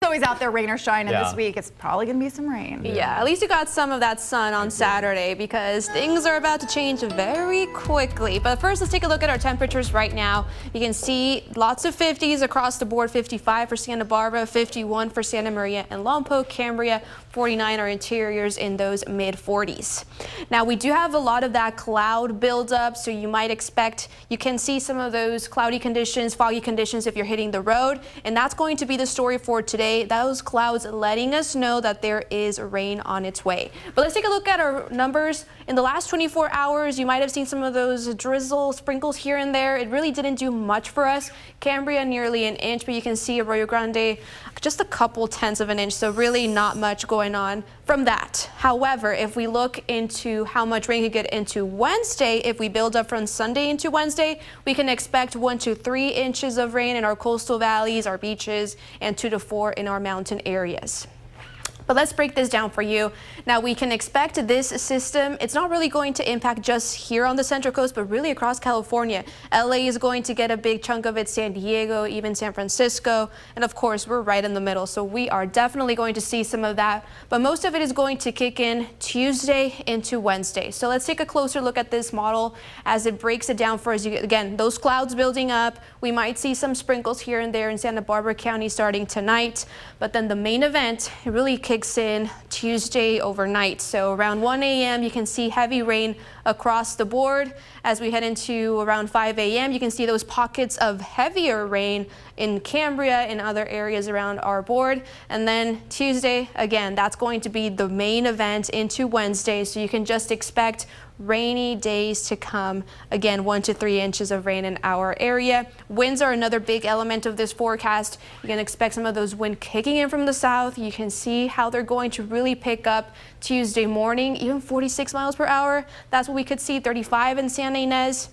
always out there, rain or shine, and Yeah. this week it's probably going to be some rain. Yeah, at least you got some of that sun on Saturday because things are about to change very quickly. But first, let's take a look at our temperatures right now. You can see lots of 50s across the board. 55 for Santa Barbara, 51 for Santa Maria and Lompoc, Cambria, 49 our interiors in those mid 40s. Now we do have a lot of that cloud buildup, so you might expect you can see some of those cloudy conditions, foggy conditions if you're hitting the road, and that's going to be the story for today. Those clouds letting us know that there is rain on its way. But let's take a look at our numbers. In the last 24 hours, you might have seen some of those drizzle sprinkles here and there. It really didn't do much for us. Cambria nearly an inch, but you can see Arroyo Grande just a couple tenths of an inch, so really not much going on from that. However, if we look into how much rain could get into Wednesday, if we build up from Sunday into Wednesday, we can expect 1 to 3 inches of rain in our coastal valleys, our beaches, and 2 to 4 in our mountain areas. But let's break this down for you. Now we can expect this system, it's not really going to impact just here on the Central Coast, but really across California. LA is going to get a big chunk of it, San Diego, even San Francisco, and of course we're right in the middle, so we are definitely going to see some of that, but most of it is going to kick in Tuesday into Wednesday. So let's take a closer look at this model as it breaks it down for us. Again, those clouds building up, we might see some sprinkles here and there in Santa Barbara County starting tonight, but then the main event, it really kicks in Tuesday overnight. So around 1 a.m. you can see heavy rain across the board. As we head into around 5 a.m. you can see those pockets of heavier rain in Cambria and other areas around our board. And then Tuesday, again, that's going to be the main event into Wednesday. So you can just expect rainy days to come. Again, 1 to 3 inches of rain in our area. Winds are another big element of this forecast. You can expect some of those winds kicking in from the south. You can see how they're going to really pick up Tuesday morning, even 46 miles per hour. That's what we could see, 35 in Santa Ynez.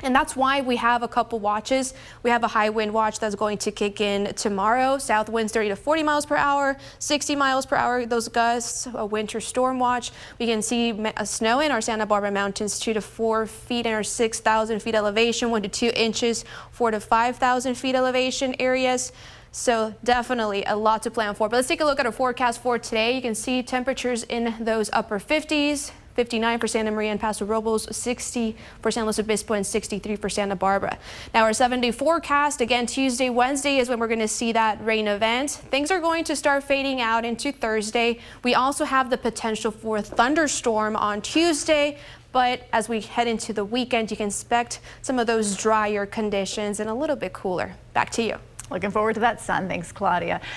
And that's why we have a couple watches. We have a high wind watch that's going to kick in tomorrow. South winds 30 to 40 miles per hour, 60 miles per hour, those gusts, a winter storm watch. We can see snow in our Santa Barbara mountains, 2 to 4 feet in our 6,000 feet elevation, 1 to 2 inches, 4 to 5,000 feet elevation areas. So definitely a lot to plan for. But let's take a look at our forecast for today. You can see temperatures in those upper 50s. 59 for Santa Maria and Paso Robles, 60 for San Luis Obispo, and 63 for Santa Barbara. Now our 7-day forecast, again, Tuesday, Wednesday is when we're going to see that rain event. Things are going to start fading out into Thursday. We also have the potential for a thunderstorm on Tuesday. But as we head into the weekend, you can expect some of those drier conditions and a little bit cooler. Back to you. Looking forward to that sun. Thanks, Claudia.